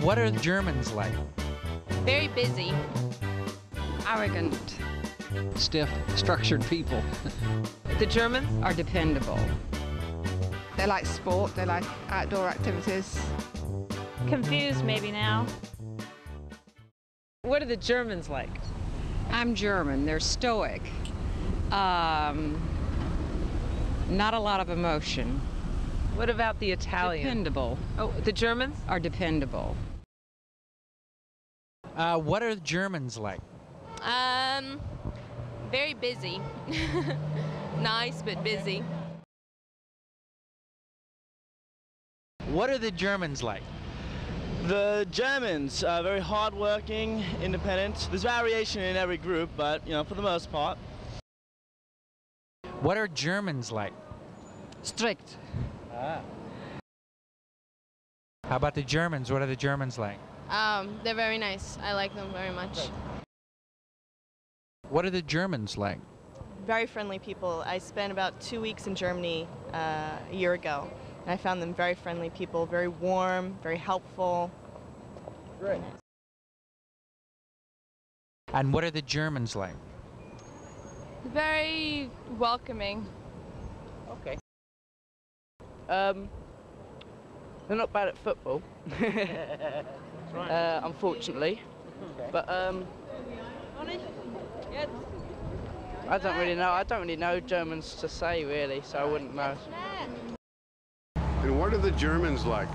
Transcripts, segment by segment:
What are the Germans like? Very busy. Arrogant. Stiff, structured people. The Germans? Are dependable. They like sport, they like outdoor activities. Confused maybe now. What are the Germans like? I'm German. They're stoic. Not a lot of emotion. What about the Italians? Dependable. Oh, the Germans? Are dependable. What are the Germans like? Very busy. Nice, but busy. What are the Germans like? The Germans are very hardworking, independent. There's variation in every group, but for the most part. What are Germans like? Strict. How about the Germans? What are the Germans like? They're very nice. I like them very much. What are the Germans like? Very friendly people. I spent about 2 weeks in Germany a year ago, and I found them very friendly people, very warm, very helpful. Great. And what are the Germans like? Very welcoming. Okay. They're not bad at football, unfortunately. Okay. But I don't really know. I don't really know Germans to say really, so I wouldn't know. And what are the Germans like?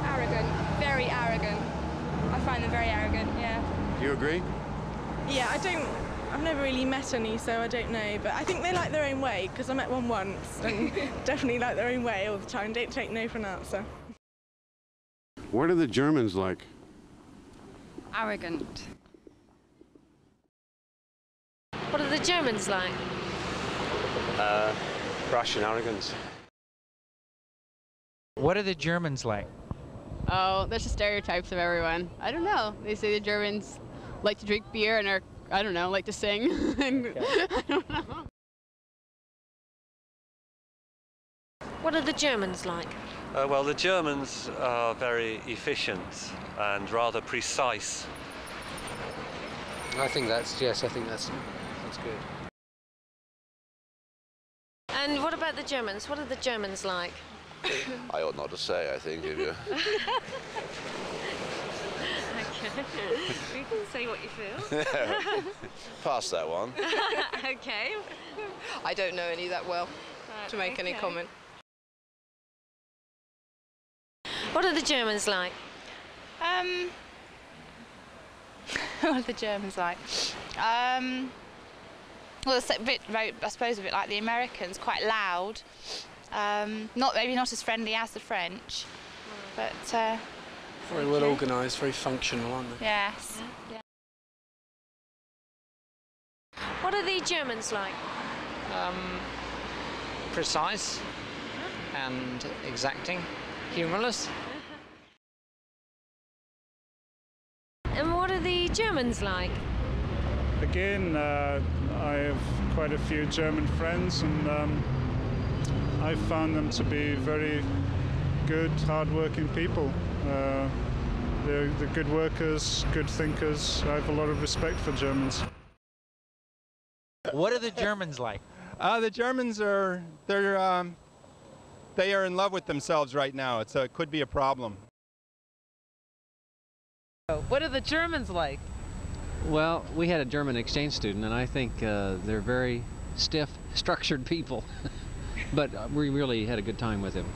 Arrogant. Very arrogant. I find them very arrogant, yeah. Do you agree? Yeah, I've never really met any, so I don't know, but I think they like their own way, because I met one once, and definitely like their own way all the time, don't take no for an answer. What are the Germans like? Arrogant. What are the Germans like? Brash and arrogant. What are the Germans like? Oh, that's the stereotypes of everyone. I don't know. They say the Germans like to drink beer and are, I don't know, like to sing. I don't know. What are the Germans like? Well, the Germans are very efficient and rather precise. I think that's good. And what about the Germans? What are the Germans like? I ought not to say, I think, if you... Okay. You can say what you feel. Pass that one. Okay. I don't know any that well to make any comment. What are the Germans like? What are the Germans like? Well, it's a bit, I suppose, a bit like the Americans, quite loud. Maybe not as friendly as the French, but very well organised, very functional, aren't they? Yes. Yeah. What are the Germans like? Precise and exacting, humorless. And what are the Germans like? Again, I have quite a few German friends, and I've found them to be very good, hard-working people. They're good workers, good thinkers. I have a lot of respect for Germans. What are the Germans like? The Germans are, they are in love with themselves right now. It could be a problem. What are the Germans like? Well, we had a German exchange student, and I think they're very stiff, structured people. But we really had a good time with him.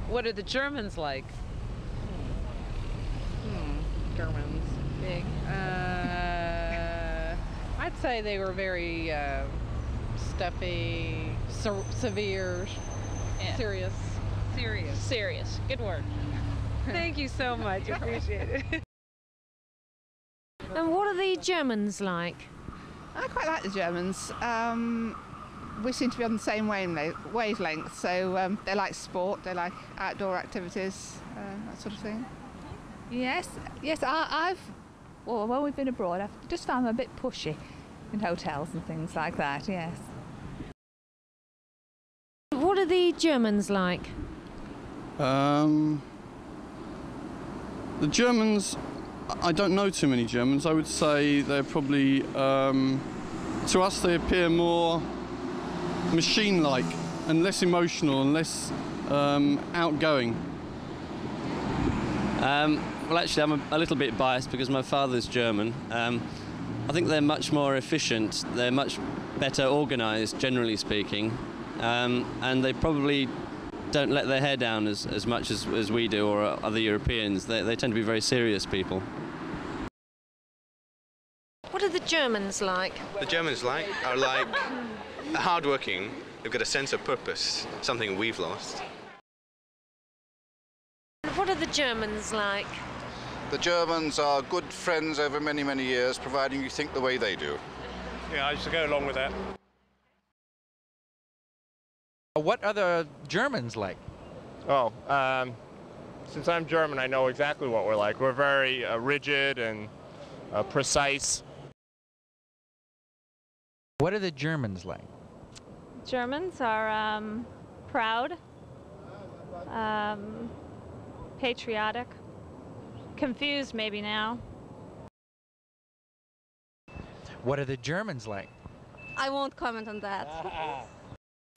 What are the Germans like? Germans. Big. I'd say they were very stuffy, severe, serious. Serious. Good word. Thank you so much. Appreciate it. And what are the Germans like? I quite like the Germans. We seem to be on the same wavelength, so they like sport, they like outdoor activities, that sort of thing. Yes, when we've been abroad, I've just found them a bit pushy in hotels and things like that, yes. the Germans like? The Germans, I don't know too many Germans. I would say they're probably, to us they appear more machine-like and less emotional and less outgoing. Well, actually, I'm a little bit biased because my father's German. I think they're much more efficient. They're much better organised, generally speaking, and they probably don't let their hair down as much as we do or other Europeans. They tend to be very serious people. What are the Germans like? The Germans are hard-working. They've got a sense of purpose, something we've lost. What are the Germans like? The Germans are good friends over many, many years, providing you think the way they do. Yeah, I used to go along with that. What are the Germans like? Oh, since I'm German, I know exactly what we're like. We're very rigid and precise. What are the Germans like? Germans are proud, patriotic, confused maybe now. What are the Germans like? I won't comment on that.